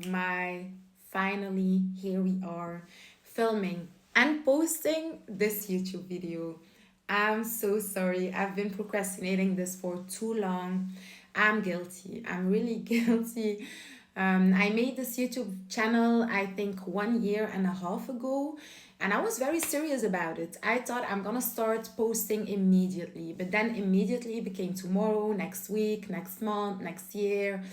my finally here we are filming and posting this YouTube video. I'm so sorry. I've been procrastinating this for too long. I'm guilty. I'm really guilty. I made this YouTube channel, I think 1 year and a half ago, and I was very serious about it. I thought I'm gonna start posting immediately, but then immediately became tomorrow, next week, next month, next year,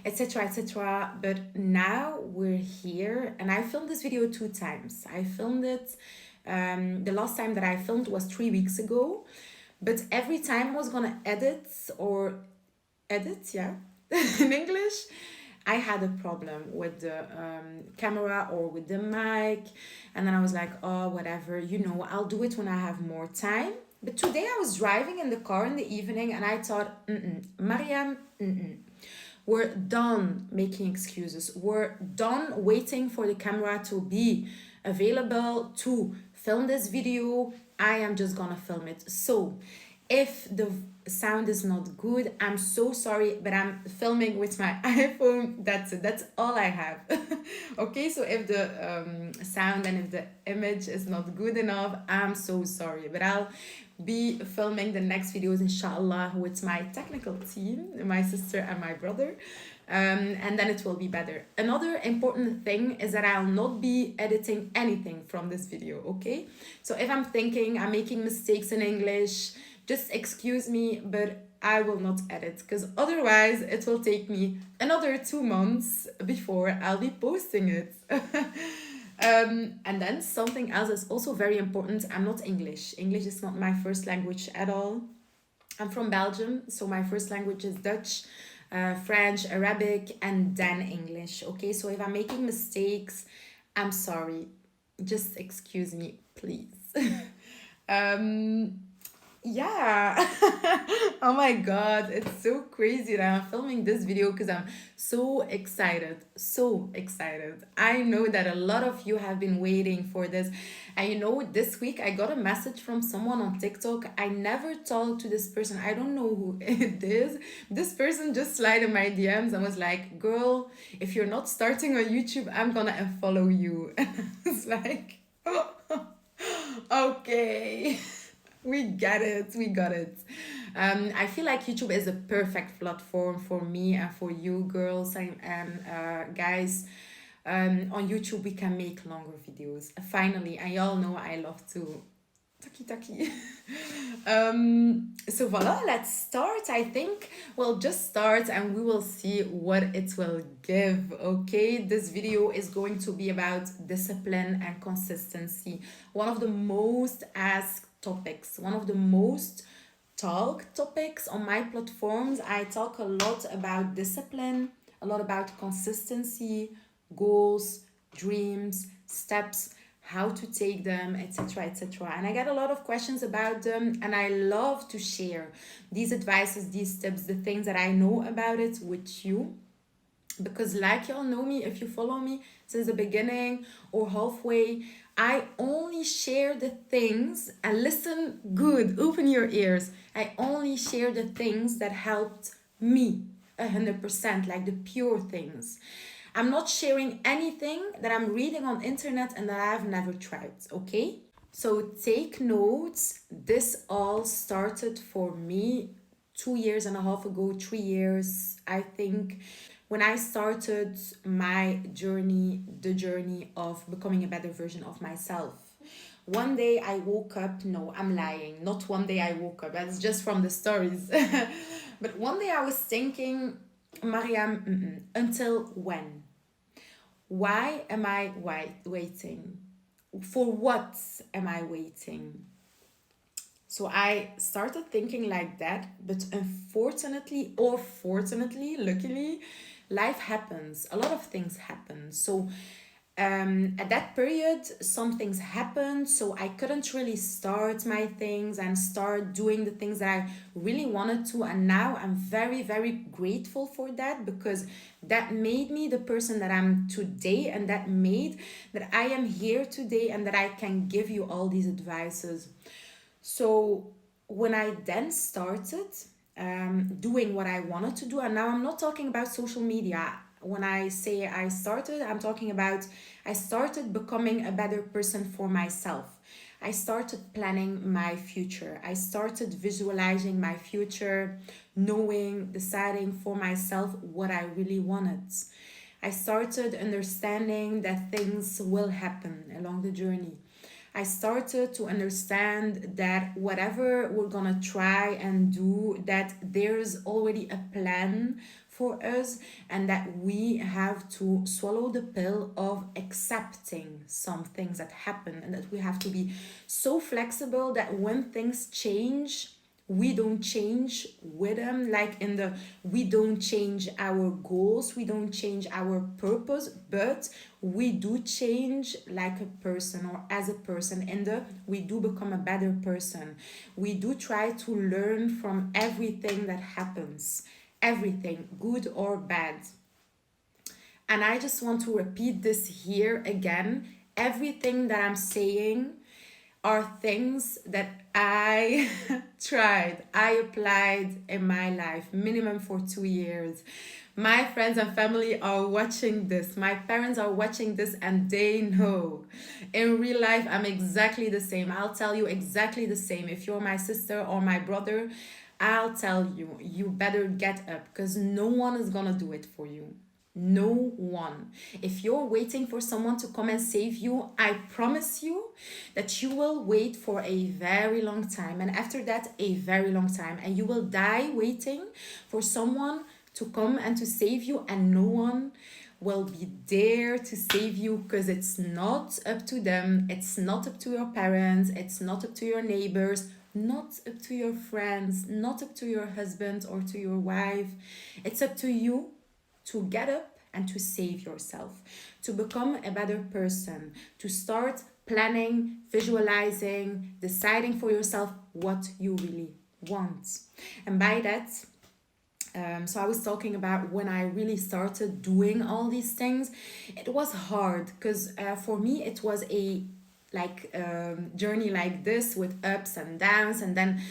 etc. etc. But now we're here, and I filmed this video 2 times. I filmed it. The last time that I filmed was 3 weeks ago, but every time I was gonna edit, yeah, in English, I had a problem with the camera or with the mic, and then I was like, oh, whatever, I'll do it when I have more time. But today I was driving in the car in the evening, and I thought, Mariam, we're done making excuses. We're done waiting for the camera to be available to film this video. I am just gonna film it. So if the sound is not good, I'm so sorry, but I'm filming with my iPhone. That's it. That's all I have. Okay, so if the sound and if the image is not good enough, I'm so sorry, but I'll be filming the next videos, inshallah, with my technical team, my sister and my brother. And then it will be better. Another important thing is that I'll not be editing anything from this video, okay? So if I'm thinking I'm making mistakes in English, just excuse me, but I will not edit, because otherwise it will take me another 2 months before I'll be posting it. And then something else is also very important. I'm not English. English is not my first language at all. I'm from Belgium, so my first language is Dutch, French, Arabic, and then English. Okay, so if I'm making mistakes, I'm sorry. Just excuse me, please. um, yeah. Oh my god, it's so crazy that I'm filming this video because I'm so excited. So excited. I know that a lot of you have been waiting for this. And this week I got a message from someone on TikTok. I never talked to this person. I don't know who it is. This person just slid in my DMs and was like, girl, if you're not starting on YouTube, I'm gonna unfollow you. It's like, okay. We get it. We got it. I feel like YouTube is a perfect platform for me and for you girls and guys. On YouTube, we can make longer videos. Finally, and y'all know I love to taki. So voila, let's start. I think we'll just start and we will see what it will give. Okay, this video is going to be about discipline and consistency. One of the most asked topics, one of the most talk topics on my platforms. I talk a lot about discipline, a lot about consistency, goals, dreams, steps, how to take them, etc. etc. And I get a lot of questions about them, and I love to share these advices, these tips, the things that I know about it with you, because like y'all know me, if you follow me since the beginning or halfway, I only share the things, and listen good, open your ears, I only share the things that helped me 100%, like the pure things. I'm not sharing anything that I'm reading on internet and that I've never tried, okay? So take notes. This all started for me 2 years and a half ago, 3 years, I think, when I started my journey, the journey of becoming a better version of myself. One day I woke up, no, I'm lying. Not one day I woke up, that's just from the stories. But one day I was thinking, Mariam, until when? Why am I waiting? For what am I waiting? So I started thinking like that, but unfortunately or fortunately, luckily, life happens. A lot of things happen. So at that period, some things happened, so I couldn't really start my things and start doing the things that I really wanted to. And now I'm very, very grateful for that, because that made me the person that I'm today, and that made that I am here today and that I can give you all these advices. So when I then started doing what I wanted to do, and now I'm not talking about social media. When I say I started, I'm talking about I started becoming a better person for myself. I started planning my future. I started visualizing my future, knowing, deciding for myself what I really wanted. I started understanding that things will happen along the journey. I started to understand that whatever we're gonna try and do, that there's already a plan for us, and that we have to swallow the pill of accepting some things that happen, and that we have to be so flexible that when things change, we don't change with them. Like in the, we don't change our goals, we don't change our purpose, but we do change like a person or as a person. And the, we do become a better person. We do try to learn from everything that happens, everything good or bad. And I just want to repeat this here again. Everything that I'm saying are things that I tried, I applied in my life, minimum for 2 years. My friends and family are watching this. My parents are watching this, and they know. In real life, I'm exactly the same. I'll tell you exactly the same. If you're my sister or my brother, I'll tell you, you better get up, because no one is gonna do it for you. No one. If you're waiting for someone to come and save you, I promise you that you will wait for a very long time. And after that, a very long time. And you will die waiting for someone to come and to save you, and no one will be there to save you, because it's not up to them. It's not up to your parents. It's not up to your neighbors. Not up to your friends. Not up to your husband or to your wife. It's up to you to get up and to save yourself, to become a better person, to start planning, visualizing, deciding for yourself what you really want. And by that, so I was talking about when I really started doing all these things. It was hard because for me it was a journey like this with ups and downs, and then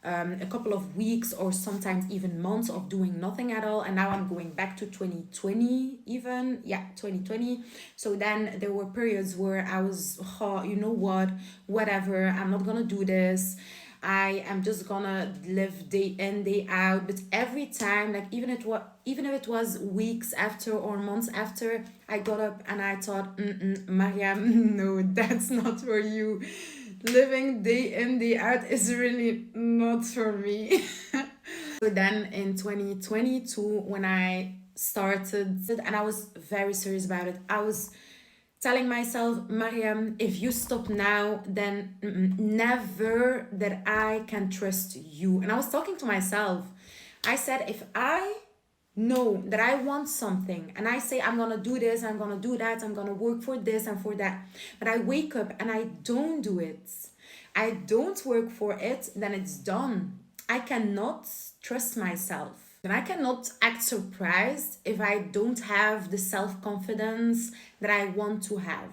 a couple of weeks or sometimes even months of doing nothing at all. And now I'm going back to 2020, even, yeah, 2020. So then there were periods where I was, oh, you know what, whatever, I'm not gonna do this, I am just gonna live day in, day out. But every time, like even if it was weeks after or months after, I got up and I thought, Mariam, no, that's not for you. Living day in, day out is really not for me. So then in 2022, when I started, and I was very serious about it, I was telling myself, Mariam, if you stop now, then never that I can trust you. And I was talking to myself. I said, if I know that I want something and I say, I'm gonna do this, I'm gonna do that, I'm gonna work for this and for that, but I wake up and I don't do it, I don't work for it, then it's done. I cannot trust myself. And I cannot act surprised if I don't have the self confidence that I want to have.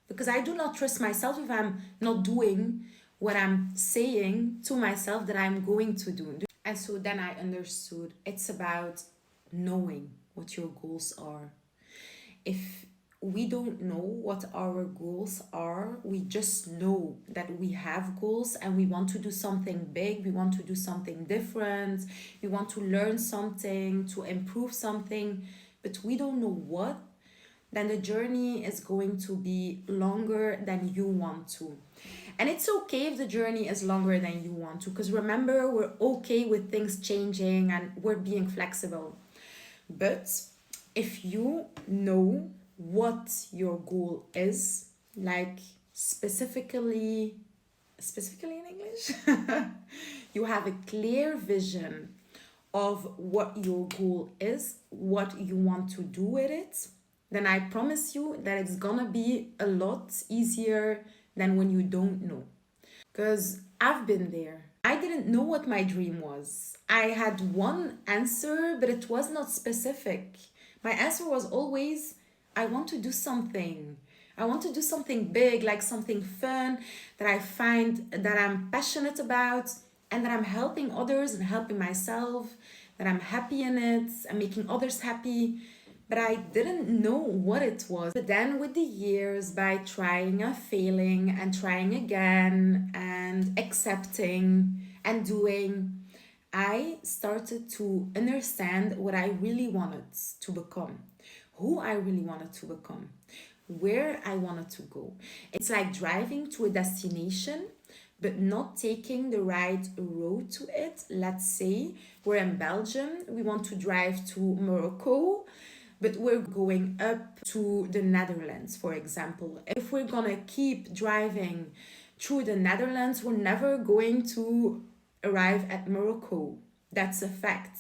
Because I do not trust myself if I'm not doing what I'm saying to myself that I'm going to do. And so then I understood it's about knowing what your goals are. If we don't know what our goals are, we just know that we have goals and we want to do something big, we want to do something different, we want to learn something, to improve something, but we don't know what, then the journey is going to be longer than you want to. And it's okay if the journey is longer than you want to, because remember, we're okay with things changing and we're being flexible. But if you know what your goal is, like specifically in English, you have a clear vision of what your goal is, what you want to do with it, then I promise you that it's gonna be a lot easier than when you don't know. Because I've been there. I didn't know what my dream was. I had one answer, but it was not specific. My answer was always, I want to do something. I want to do something big, like something fun that I find that I'm passionate about, and that I'm helping others and helping myself, that I'm happy in it and making others happy. but I didn't know what it was. But then, with the years, by trying and failing and trying again and accepting and doing, I started to understand what I really wanted to become, who I really wanted to become, where I wanted to go. It's like driving to a destination but not taking the right road to it. Let's say we're in Belgium, we want to drive to Morocco, but we're going up to the Netherlands, for example. If we're gonna keep driving through the Netherlands, we're never going to arrive at Morocco. That's a fact.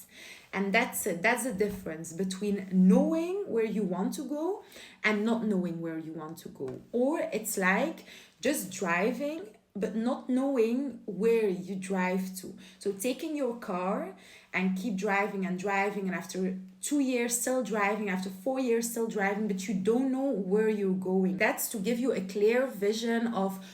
And that's it. That's the difference between knowing where you want to go and not knowing where you want to go. Or it's like just driving but not knowing where you drive to. So taking your car and keep driving and driving, and after 2 years still driving, after 4 years still driving, but you don't know where you're going. That's to give you a clear vision of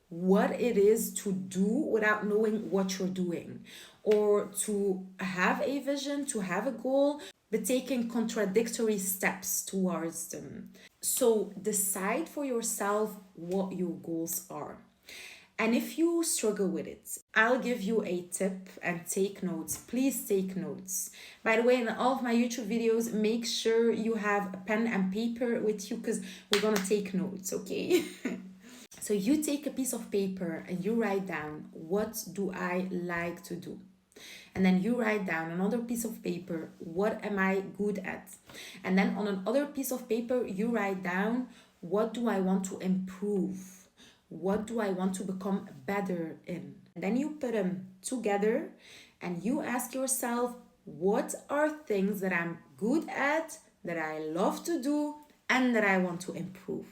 what it is to do without knowing what you're doing, or to have a vision, to have a goal, but taking contradictory steps towards them. So decide for yourself what your goals are. And if you struggle with it, I'll give you a tip, and take notes. Please take notes. By the way, in all of my YouTube videos, make sure you have a pen and paper with you, because we're gonna take notes, okay? So you take a piece of paper and you write down, what do I like to do? And then you write down another piece of paper, what am I good at? And then on another piece of paper, you write down, what do I want to improve? What do I want to become better in? And then you put them together and you ask yourself, what are things that I'm good at, that I love to do, and that I want to improve,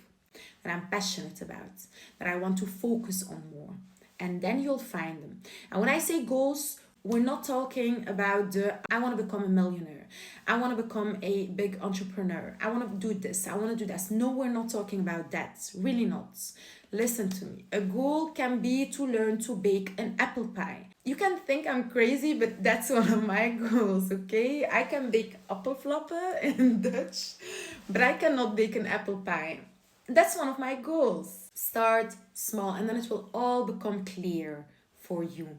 that I'm passionate about, that I want to focus on more? And then you'll find them. And when I say goals, we're not talking about I want to become a millionaire, I want to become a big entrepreneur, I want to do this, I want to do this. No, we're not talking about that. Really not. Listen to me. A goal can be to learn to bake an apple pie. You can think I'm crazy, but that's one of my goals, okay? I can bake appelflappen in Dutch, but I cannot bake an apple pie. That's one of my goals. Start small and then it will all become clear for you.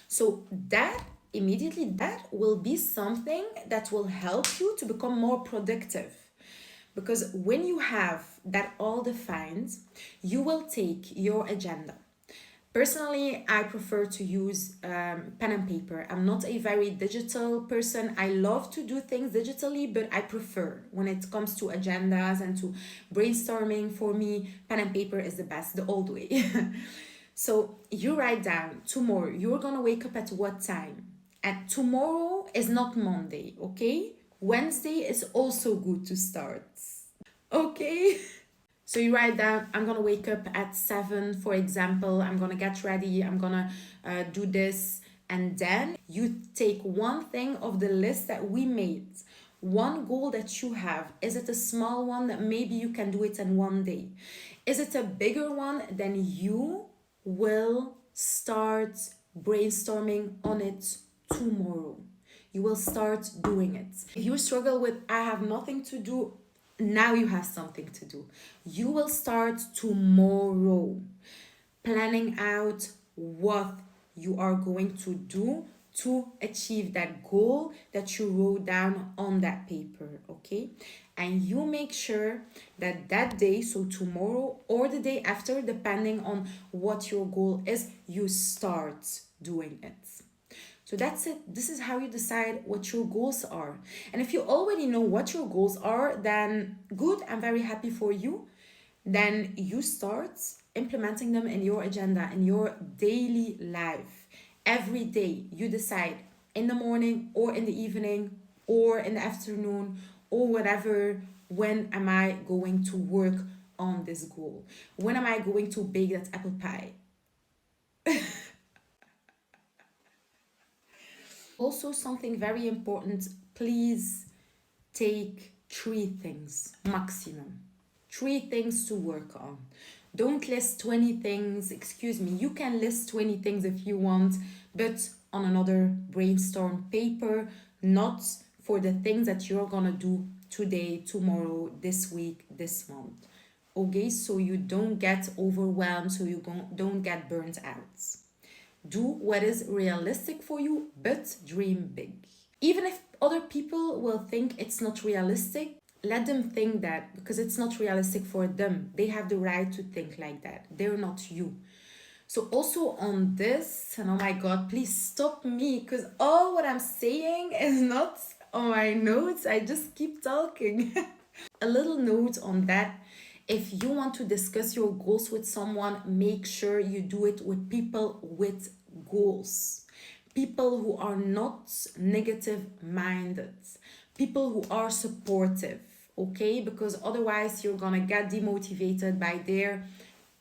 So that immediately, that will be something that will help you to become more productive. Because when you have that all defined, you will take your agenda. Personally, I prefer to use pen and paper. I'm not a very digital person. I love to do things digitally, but I prefer, when it comes to agendas and to brainstorming, for me, pen and paper is the best, the old way. So you write down, tomorrow, you're gonna wake up at what time? And tomorrow is not Monday, okay? Wednesday is also good to start, okay? So you write down, I'm gonna wake up at 7, for example, I'm gonna get ready, I'm gonna do this. And then you take one thing of the list that we made, one goal that you have. Is it a small one that maybe you can do it in one day? Is it a bigger one? Then you will start brainstorming on it tomorrow. You will start doing it. If you struggle with, I have nothing to do, now you have something to do. You will start tomorrow planning out what you are going to do to achieve that goal that you wrote down on that paper, okay? And you make sure that that day, so tomorrow or the day after, depending on what your goal is, you start doing it. So that's it. This is how you decide what your goals are. And if you already know what your goals are, then good, I'm very happy for you. Then you start implementing them in your agenda, in your daily life. Every day you decide, in the morning or in the evening or in the afternoon or whatever, when am I going to work on this goal? When am I going to bake that apple pie? Also, something very important, please take 3 things maximum. 3 things to work on. Don't list 20 things. Excuse me, you can list 20 things if you want, but on another brainstorm paper, not for the things that you're gonna do today, tomorrow, this week, this month. Okay, so you don't get overwhelmed, so you don't get burnt out. Do what is realistic for you, but dream big. Even if other people will think it's not realistic, let them think that, because it's not realistic for them. They have the right to think like that. They're not you. So also on this, and oh my god, please stop me, because all what I'm saying is not on my notes. I just keep talking. A little note on that: if you want to discuss your goals with someone, make sure you do it with people with goals, people who are not negative minded, people who are supportive. Okay, because otherwise you're gonna get demotivated by their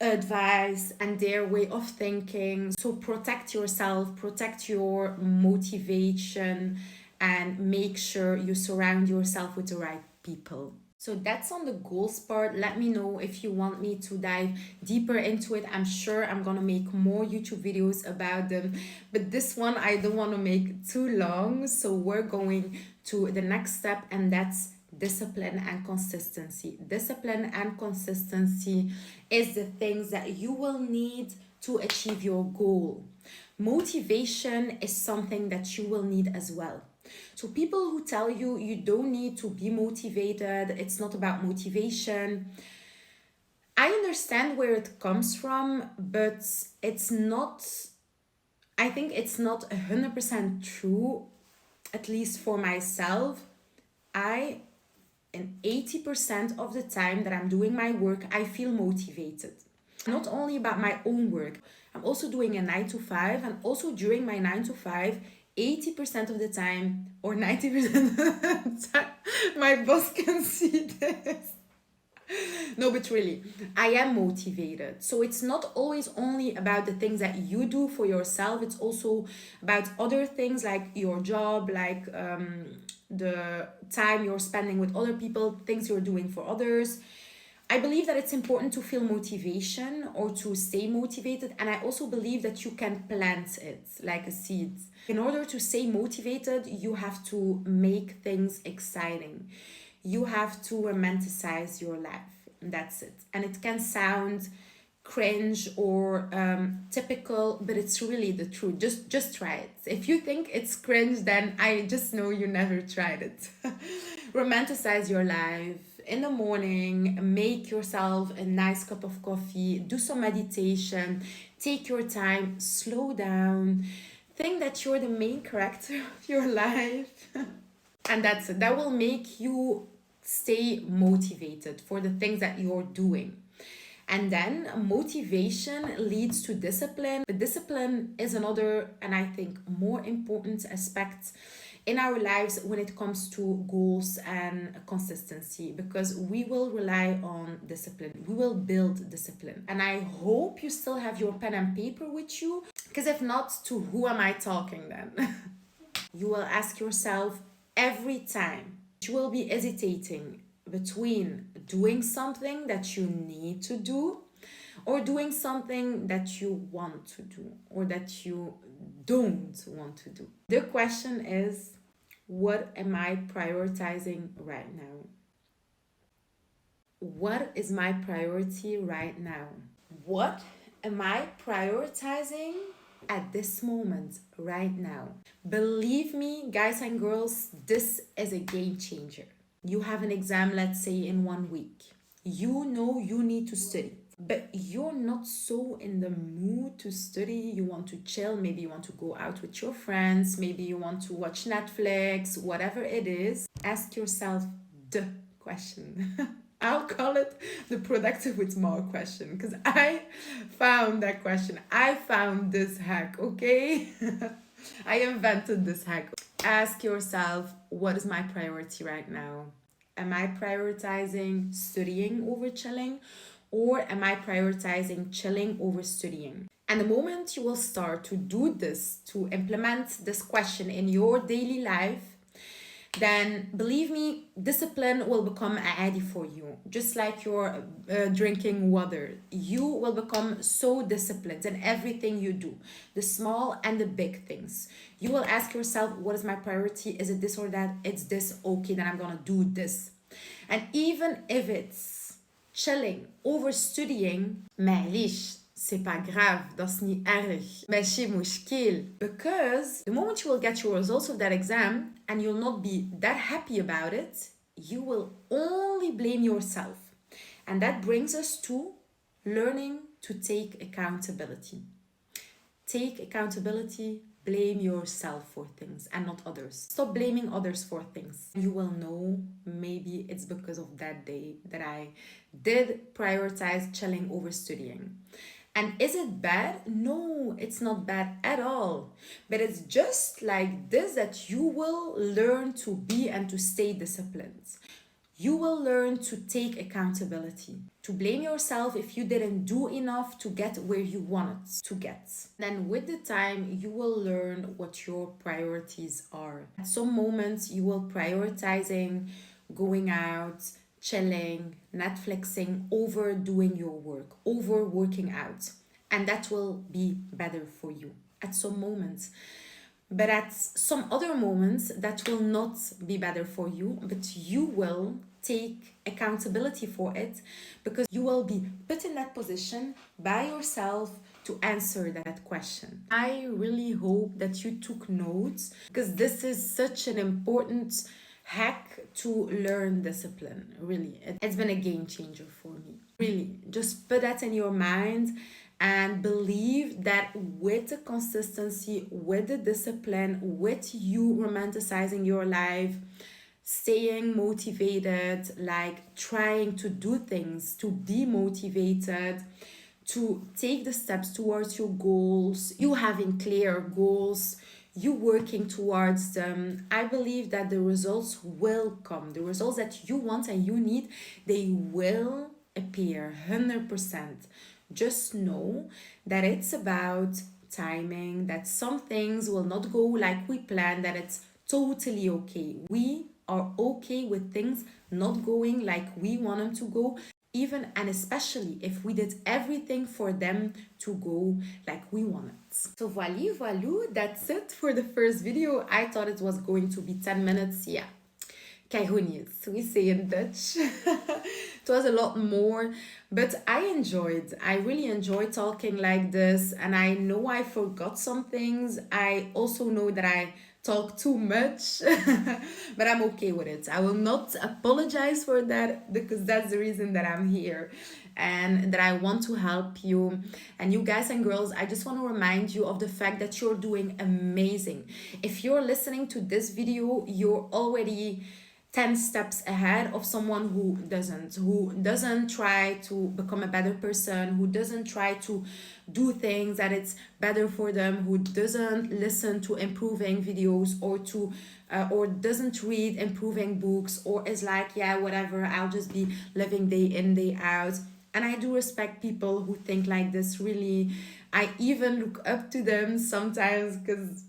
advice and their way of thinking. So protect yourself, protect your motivation, and make sure you surround yourself with the right people. So that's on the goals part. Let me know if you want me to dive deeper into it. I'm sure I'm gonna make more YouTube videos about them, but this one I don't want to make too long. So we're going to the next step, and that's discipline and consistency. Discipline and consistency is the things that you will need to achieve your goal. Motivation is something that you will need as well. So people who tell you you don't need to be motivated, it's not about motivation, I understand where it comes from, but it's not, I think it's not 100% true, at least for myself. I, in 80% of the time that I'm doing my work, I feel motivated. Not only about my own work, I'm also doing a 9 to 5, and also during my 9 to 5, 80% of the time, or 90% of the time, my boss can see this. No, but really, I am motivated. So it's not always only about the things that you do for yourself, it's also about other things like your job, like the time you're spending with other people, things you're doing for others. I believe that it's important to feel motivation or to stay motivated, and I also believe that you can plant it like a seed. In order to stay motivated, you have to make things exciting. You have to romanticize your life. That's it. And it can sound cringe or typical, but it's really the truth. Just try it. If you think it's cringe, then I just know you never tried it. Romanticize your life. In the morning, make yourself a nice cup of coffee, do some meditation, take your time, slow down, think that you're the main character of your life. And that's it. That will make you stay motivated for the things that you're doing. And then motivation leads to discipline. But discipline is another, and I think more important aspect in our lives when it comes to goals and consistency, because we will rely on discipline. We will build discipline. And I hope you still have your pen and paper with you, because if not, to who am I talking then? You will ask yourself every time, you will be hesitating between doing something that you need to do or doing something that you want to do or that you don't want to do. The question is, what am I prioritizing right now? What is my priority right now? What am I prioritizing at this moment right now? Believe me, guys and girls, this is a game changer. You have an exam, let's say in 1 week. You know you need to study, but you're not so in the mood to study. You want to chill, maybe you want to go out with your friends, maybe you want to watch Netflix, whatever it is. Ask yourself the question. I'll call it the productive with more question, because I found that question. I found this hack, okay? I invented this hack. Ask yourself, what is my priority right now? Am I prioritizing studying over chilling? Or am I prioritizing chilling over studying? And the moment you will start to do this, to implement this question in your daily life, then believe me, discipline will become a for you. Just like you're drinking water, you will become so disciplined in everything you do, the small and the big things. You will ask yourself, what is my priority? Is it this or that? It's this. Okay, then I'm gonna do this. And even if it's chilling, overstudying, معليش, c'est pas grave, dat is niet erg. ماشي مشكل. Because the moment you will get your results of that exam and you'll not be that happy about it, you will only blame yourself. And that brings us to learning to take accountability. Take accountability, blame yourself for things and not others. Stop blaming others for things. You will know maybe it's because of that day that I did prioritize chilling over studying. And is it bad? No, it's not bad at all. But it's just like this that you will learn to be and to stay disciplined. You will learn to take accountability, to blame yourself if you didn't do enough to get where you wanted to get. Then, with the time, you will learn what your priorities are. At some moments, you will prioritizing going out, chilling, Netflixing over doing your work, over working out. And that will be better for you at some moments. But at some other moments, that will not be better for you, but you will take accountability for it because you will be put in that position by yourself to answer that question. I really hope that you took notes because this is such an important hack to learn discipline. Really, it's been a game changer for me. Really, just put that in your mind and believe that with the consistency, with the discipline, with you romanticizing your life, staying motivated, like trying to do things, to be motivated, to take the steps towards your goals, you having clear goals, you working towards them, I believe that the results will come. The results that you want and you need, they will appear 100%. Just know that it's about timing, that some things will not go like we planned, that it's totally okay. We are okay with things not going like we want them to go, even and especially if we did everything for them to go like we want it. So voilà, that's it for the first video. I thought it was going to be 10 minutes. Yeah, Kaironius, we say in Dutch. It was a lot more, but I really enjoyed talking like this, and I know I forgot some things. I also know that I talk too much, but I'm okay with it. I will not apologize for that because that's the reason that I'm here and that I want to help you. And you guys and girls, I just want to remind you of the fact that you're doing amazing. If you're listening to this video, you're already 10 steps ahead of someone who doesn't try to become a better person, who doesn't try to do things that it's better for them, who doesn't listen to improving videos or doesn't read improving books, or is like, yeah, whatever, I'll just be living day in, day out. And I do respect people who think like this, really. I even look up to them sometimes because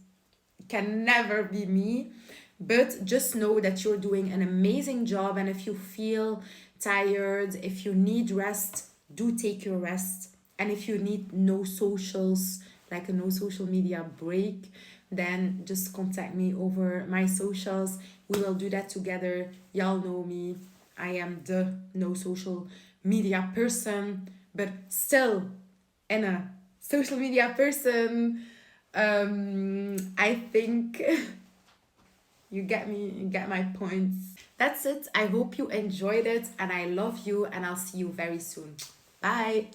it can never be me. But just know that you're doing an amazing job, and if you feel tired, if you need rest, do take your rest. And if you need no socials, like a no social media break, then just contact me over my socials. We will do that together. Y'all know me. I am the no social media person, but still in a social media person. I think you get me, you get my points. That's it. I hope you enjoyed it, and I love you, and I'll see you very soon. Bye.